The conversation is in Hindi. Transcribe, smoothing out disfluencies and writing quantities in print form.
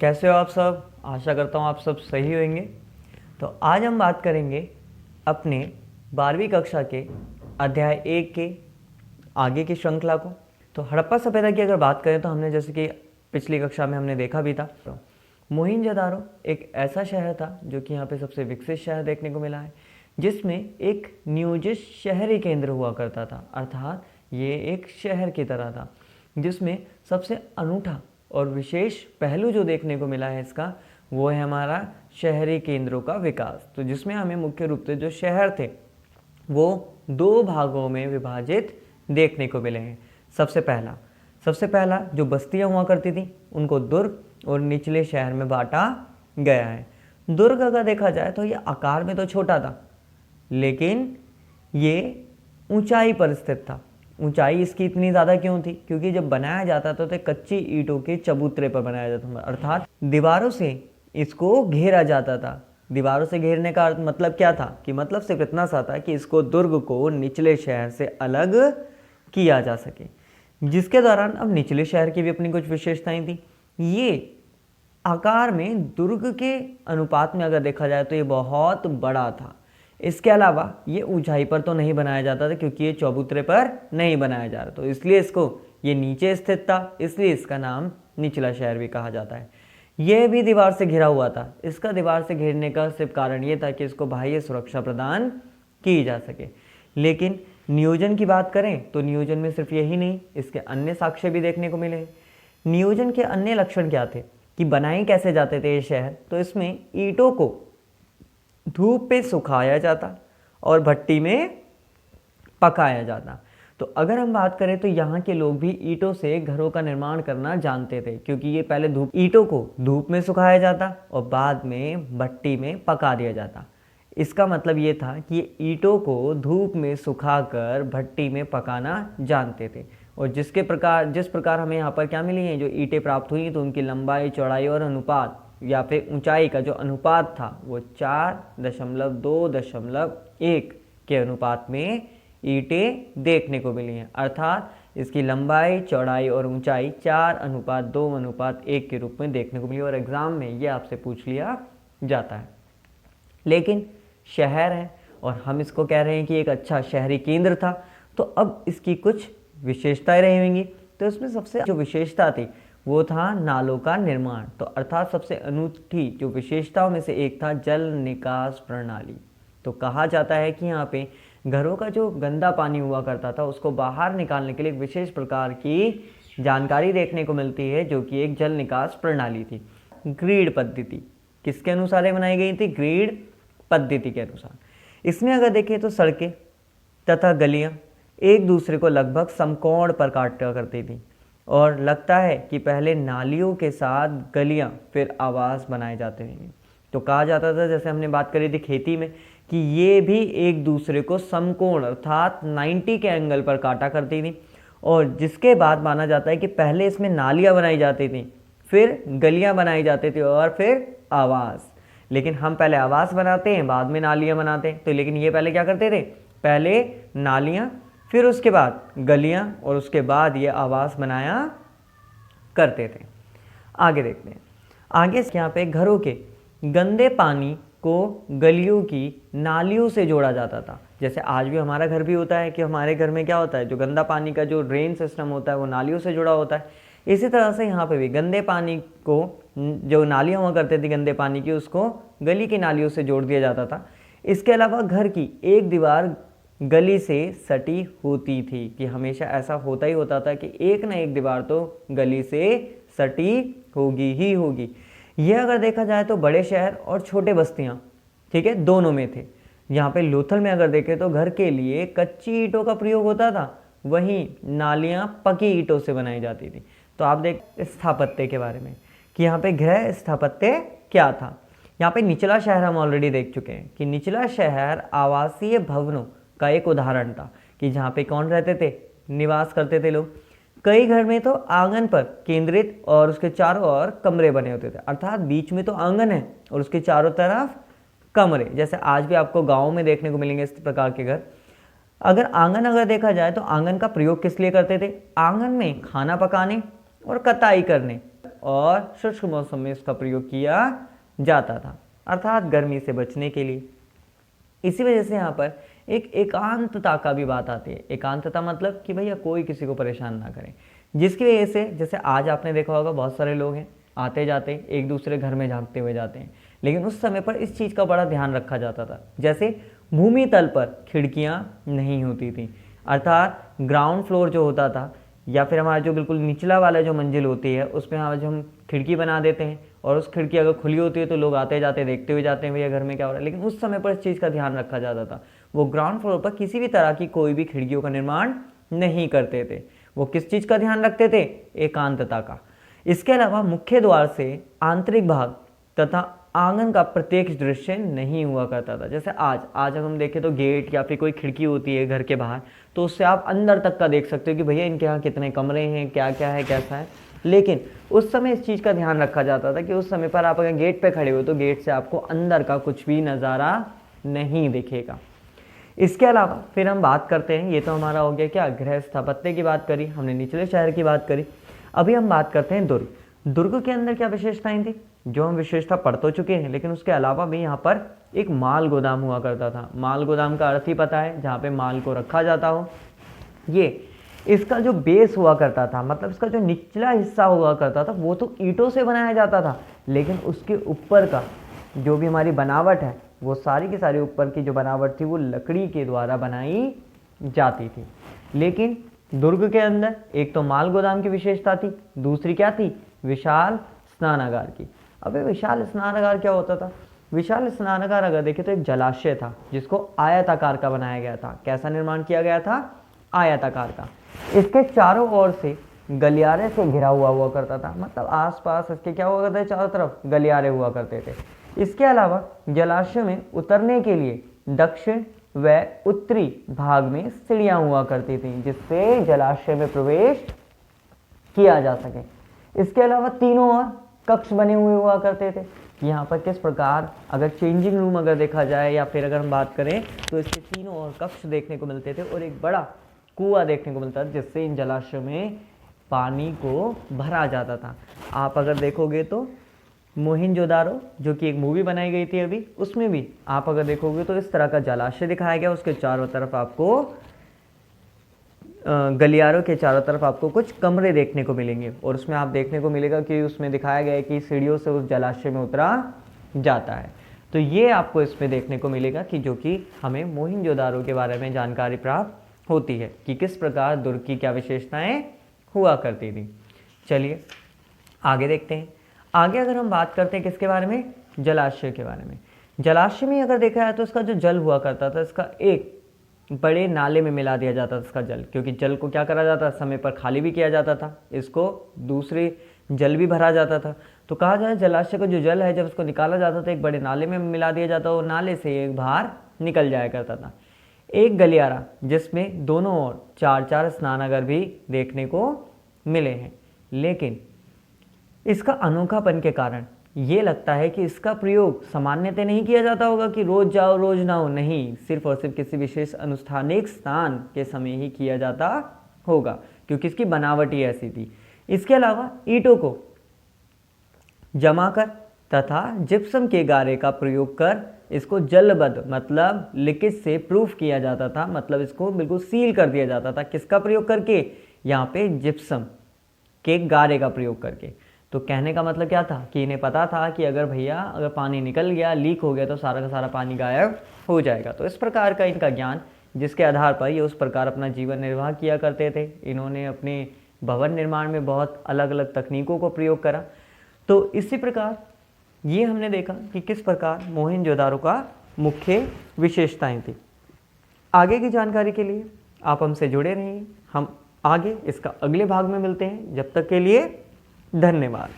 कैसे हो आप सब। आशा करता हूँ आप सब सही होंगे। तो आज हम बात करेंगे अपने 12वीं कक्षा के अध्याय 1 के आगे की श्रृंखला को। तो हड़प्पा सभ्यता की अगर बात करें तो हमने जैसे कि पिछली कक्षा में हमने देखा भी था, तो मोहिंजोदारो एक ऐसा शहर था जो कि यहाँ पे सबसे विकसित शहर देखने को मिला है, जिसमें एक नियोजित शहरी केंद्र हुआ करता था। अर्थात ये एक शहर की तरह था जिसमें सबसे अनूठा और विशेष पहलू जो देखने को मिला है इसका, वो है हमारा शहरी केंद्रों का विकास। तो जिसमें हमें मुख्य रूप से जो शहर थे वो 2 भागों में विभाजित देखने को मिले हैं। सबसे पहला जो बस्तियां हुआ करती थी उनको दुर्ग और निचले शहर में बांटा गया है। दुर्ग अगर देखा जाए तो ये आकार में तो छोटा था, लेकिन ये ऊंचाई पर स्थित था। ऊंचाई इसकी इतनी ज़्यादा क्यों थी? क्योंकि जब बनाया जाता था तो कच्ची ईंटों के चबूतरे पर बनाया जाता था, अर्थात दीवारों से इसको घेरा जाता था। दीवारों से घेरने का मतलब क्या था कि मतलब सिर्फ इतना सा था कि इसको दुर्ग को निचले शहर से अलग किया जा सके, जिसके दौरान अब निचले शहर की भी अपनी कुछ विशेषताएं थी। ये आकार में दुर्ग के अनुपात में अगर देखा जाए तो ये बहुत बड़ा था। इसके अलावा ये ऊंचाई पर तो नहीं बनाया जाता था क्योंकि ये चबूतरे पर नहीं बनाया जा रहा, तो इसलिए इसको ये नीचे स्थित था, इसलिए इसका नाम निचला शहर भी कहा जाता है। यह भी दीवार से घिरा हुआ था। इसका दीवार से घेरने का सिर्फ कारण ये था कि इसको बाह्य सुरक्षा प्रदान की जा सके। लेकिन नियोजन की बात करें तो नियोजन में सिर्फ यही नहीं, इसके अन्य साक्ष्य भी देखने को मिले। नियोजन के अन्य लक्षण क्या थे कि बनाए कैसे जाते थे ये शहर? तो इसमें ईंटों को धूप पे सुखाया जाता और भट्टी में पकाया जाता। तो अगर हम बात करें तो यहाँ के लोग भी ईंटों से घरों का निर्माण करना जानते थे, क्योंकि ये पहले ईंटों को धूप में सुखाया जाता और बाद में भट्टी में पका दिया जाता। इसका मतलब ये था कि ये ईंटों को धूप में सुखाकर भट्टी में पकाना जानते थे। और जिस प्रकार हमें यहाँ पर क्या मिली है, जो ईंटें प्राप्त हुई तो उनकी लंबाई, चौड़ाई और अनुपात या फिर ऊंचाई का जो अनुपात था वो 4.2.1 के अनुपात में ईंटें देखने को मिली हैं। अर्थात इसकी लंबाई, चौड़ाई और ऊंचाई 4:2:1 के रूप में देखने को मिली और एग्जाम में ये आपसे पूछ लिया जाता है। लेकिन शहर है और हम इसको कह रहे हैं कि एक अच्छा शहरी केंद्र था, तो अब इसकी कुछ विशेषताएं रही होंगी। तो इसमें सबसे जो विशेषता थी वो था नालों का निर्माण। तो अर्थात सबसे अनूठी जो विशेषताओं में से एक था जल निकास प्रणाली। तो कहा जाता है कि यहाँ पे घरों का जो गंदा पानी हुआ करता था उसको बाहर निकालने के लिए एक विशेष प्रकार की जानकारी देखने को मिलती है, जो कि एक जल निकास प्रणाली थी। ग्रिड पद्धति किसके अनुसार ये बनाई गई थी? ग्रिड पद्धति के अनुसार। इसमें अगर देखें तो सड़कें तथा गलियां एक दूसरे को लगभग समकोण पर काटा करती थी और लगता है कि पहले नालियों के साथ गलियां फिर आवास बनाए जाते हैं। तो कहा जाता था, जैसे हमने बात करी थी खेती में, कि ये भी एक दूसरे को समकोण अर्थात 90 के एंगल पर काटा करती थी। और जिसके बाद माना जाता है कि पहले इसमें नालियां बनाई जाती थी, फिर गलियां बनाई जाती थी और फिर आवास। लेकिन हम पहले आवास बनाते हैं, बाद में नालियां बनाते हैं। तो लेकिन ये पहले क्या करते थे? पहले नालियां, फिर उसके बाद गलियां और उसके बाद ये आवास बनाया करते थे। आगे देखते हैं। आगे यहाँ पे घरों के गंदे पानी को गलियों की नालियों से जोड़ा जाता था। जैसे आज भी हमारा घर भी होता है कि हमारे घर में क्या होता है, जो गंदा पानी का जो ड्रेन सिस्टम होता है वो नालियों से जुड़ा होता है। इसी तरह से यहाँ पे भी गंदे पानी को, जो नालियाँ हुआ करती थी गंदे पानी की, उसको गली की नालियों से जोड़ दिया जाता था। इसके अलावा घर की एक दीवार गली से सटी होती थी, कि हमेशा ऐसा होता ही होता था कि एक ना एक दीवार तो गली से सटी होगी ही होगी। यह अगर देखा जाए तो बड़े शहर और छोटे बस्तियां, ठीक है, दोनों में थे। यहाँ पे लोथल में अगर देखें तो घर के लिए कच्ची ईंटों का प्रयोग होता था, वहीं नालियां पकी ईंटों से बनाई जाती थी। तो आप देख स्थापत्य के बारे में कि यहाँ पे गृह स्थापत्य क्या था। यहाँ पे निचला शहर हम ऑलरेडी देख चुके हैं कि निचला शहर आवासीय भवनों का एक उदाहरण था, कि जहाँ पे कौन रहते थे? निवास करते थे लोग। कई घर में तो आंगन पर केंद्रित और उसके चारों ओर कमरे बने होते थे, अर्थात बीच में तो आंगन है और उसके चारों तरफ कमरे। जैसे आज भी आपको गाँव में देखने को मिलेंगे इस प्रकार के घर। अगर देखा जाए तो आंगन का प्रयोग किस लिए करते थे? आंगन में खाना पकाने और कटाई करने और शुष्क मौसम में इसका प्रयोग किया जाता था, अर्थात गर्मी से बचने के लिए। इसी वजह से यहाँ पर एक एकांतता का भी बात आती है। एकांतता मतलब कि भैया कोई किसी को परेशान ना करे, जिसकी वजह से जैसे आज आपने देखा होगा बहुत सारे लोग हैं आते जाते एक दूसरे घर में झांकते हुए जाते हैं, लेकिन उस समय पर इस चीज़ का बड़ा ध्यान रखा जाता था। जैसे भूमि तल पर खिड़कियाँ नहीं होती थी, अर्थात ग्राउंड फ्लोर जो होता था या फिर हमारा जो बिल्कुल निचला वाला जो मंजिल होती है उसमें जो हम खिड़की बना देते हैं और उस खिड़की अगर खुली होती है तो लोग आते जाते देखते हुए जाते हैं भैया घर में क्या हो रहा है। लेकिन उस समय पर इस चीज़ का ध्यान रखा जाता था, वो ग्राउंड फ्लोर पर किसी भी तरह की कोई भी खिड़कियों का निर्माण नहीं करते थे। वो किस चीज़ का ध्यान रखते थे? एकांतता का। इसके अलावा मुख्य द्वार से आंतरिक भाग तथा आंगन का प्रत्यक्ष दृश्य नहीं हुआ करता था। जैसे आज अगर हम देखें तो गेट या फिर कोई खिड़की होती है घर के बाहर, तो उससे आप अंदर तक का देख सकते हो कि भैया इनके यहाँ कितने कमरे हैं, क्या क्या है, कैसा है। लेकिन उस समय इस चीज़ का ध्यान रखा जाता था कि उस समय पर आप अगर गेट पे खड़े हो तो गेट से आपको अंदर का कुछ भी नज़ारा नहीं दिखेगा। इसके अलावा फिर हम बात करते हैं, ये तो हमारा हो गया क्या, गृह स्थापत्य की बात करी, हमने निचले शहर की बात करी। अभी हम बात करते हैं दुर्ग। दुर्ग के अंदर क्या विशेषताएं थी, जो हम विशेषता पढ़ तो चुके हैं, लेकिन उसके अलावा भी यहाँ पर एक माल गोदाम हुआ करता था। माल गोदाम का अर्थ ही पता है, जहाँ पे माल को रखा जाता हो। ये इसका जो बेस हुआ करता था, मतलब इसका जो निचला हिस्सा हुआ करता था वो तो ईंटों से बनाया जाता था, लेकिन उसके ऊपर का जो भी हमारी बनावट है वो सारी की सारी ऊपर की जो बनावट थी वो लकड़ी के द्वारा बनाई जाती थी। लेकिन दुर्ग के अंदर एक तो माल गोदाम की विशेषता थी, दूसरी क्या थी, विशाल स्नानागार की। अब विशाल स्नानागार क्या होता था? विशाल स्नानागार अगर देखें तो एक जलाशय था जिसको आयताकार का बनाया गया था। कैसा निर्माण किया गया था? आयताकार का। इसके चारों ओर से गलियारे से घिरा हुआ करता था, मतलब आसपास इसके क्या हुआ करते थे, चारों तरफ गलियारे हुआ करते थे। इसके अलावा जलाशय में उतरने के लिए दक्षिण व उत्तरी भाग में सीढ़ियां हुआ करती थी, जिससे जलाशय में प्रवेश किया जा सके। इसके अलावा तीनों ओर कक्ष बने हुए हुआ करते थे। यहाँ पर किस प्रकार अगर चेंजिंग रूम अगर देखा जाए या फिर अगर हम बात करें तो इसके तीनों ओर कक्ष देखने को मिलते थे और एक बड़ा कुआं देखने को मिलता था, जिससे इन जलाशयों में पानी को भरा जाता था। आप अगर देखोगे तो मोहिंजोदारो, जो कि एक मूवी बनाई गई थी अभी, उसमें भी आप अगर देखोगे तो इस तरह का जलाशय दिखाया गया, उसके चारों तरफ आपको गलियारों के चारों तरफ आपको कुछ कमरे देखने को मिलेंगे और उसमें आप देखने को मिलेगा कि उसमें दिखाया गया है कि सीढ़ियों से उस जलाशय में उतरा जाता है। तो ये आपको इसमें देखने को मिलेगा कि जो कि हमें मोहिंजोदारो के बारे में जानकारी प्राप्त होती है कि किस प्रकार दुर्ग की क्या विशेषताएं हुआ करती थी। चलिए आगे देखते हैं। आगे अगर हम बात करते हैं किसके बारे में, जलाशय के बारे में। जलाशय में अगर देखा जाए तो इसका जो जल हुआ करता था, इसका एक बड़े नाले में मिला दिया जाता था इसका जल, क्योंकि जल को क्या करा जाता, समय पर खाली भी किया जाता था, इसको दूसरे जल भी भरा जाता था। तो कहा जाए जलाशय का जो जल है जब उसको निकाला जाता था एक बड़े नाले में मिला दिया जाता, और नाले से एक बाहर निकल जाया करता था। एक गलियारा जिसमें दोनों ओर 4-4 स्नानागार भी देखने को मिले हैं, लेकिन इसका अनोखापन के कारण ये लगता है कि इसका प्रयोग सामान्यतः नहीं किया जाता होगा कि रोज जाओ रोज ना हो, नहीं, सिर्फ और सिर्फ किसी विशेष अनुष्ठानिक स्थान के समय ही किया जाता होगा, क्योंकि इसकी बनावट ही ऐसी थी। इसके अलावा ईंटों को जमाकर तथा जिप्सम के गारे का प्रयोग कर इसको जलबद्ध मतलब लिक्विड से प्रूफ किया जाता था, मतलब इसको बिल्कुल सील कर दिया जाता था। किसका प्रयोग करके? यहाँ पे जिप्सम के गारे का प्रयोग करके। तो कहने का मतलब क्या था कि इन्हें पता था कि अगर भैया अगर पानी निकल गया, लीक हो गया तो सारा का सारा पानी गायब हो जाएगा। तो इस प्रकार का इनका ज्ञान, जिसके आधार पर ये उस प्रकार अपना जीवन निर्वाह किया करते थे। इन्होंने अपने भवन निर्माण में बहुत अलग अलग तकनीकों को प्रयोग करा। तो इसी प्रकार ये हमने देखा कि किस प्रकार मोहनजोदारो का मुख्य विशेषताएं थी। आगे की जानकारी के लिए आप हमसे जुड़े रहिए, हम आगे इसका अगले भाग में मिलते हैं। जब तक के लिए धन्यवाद।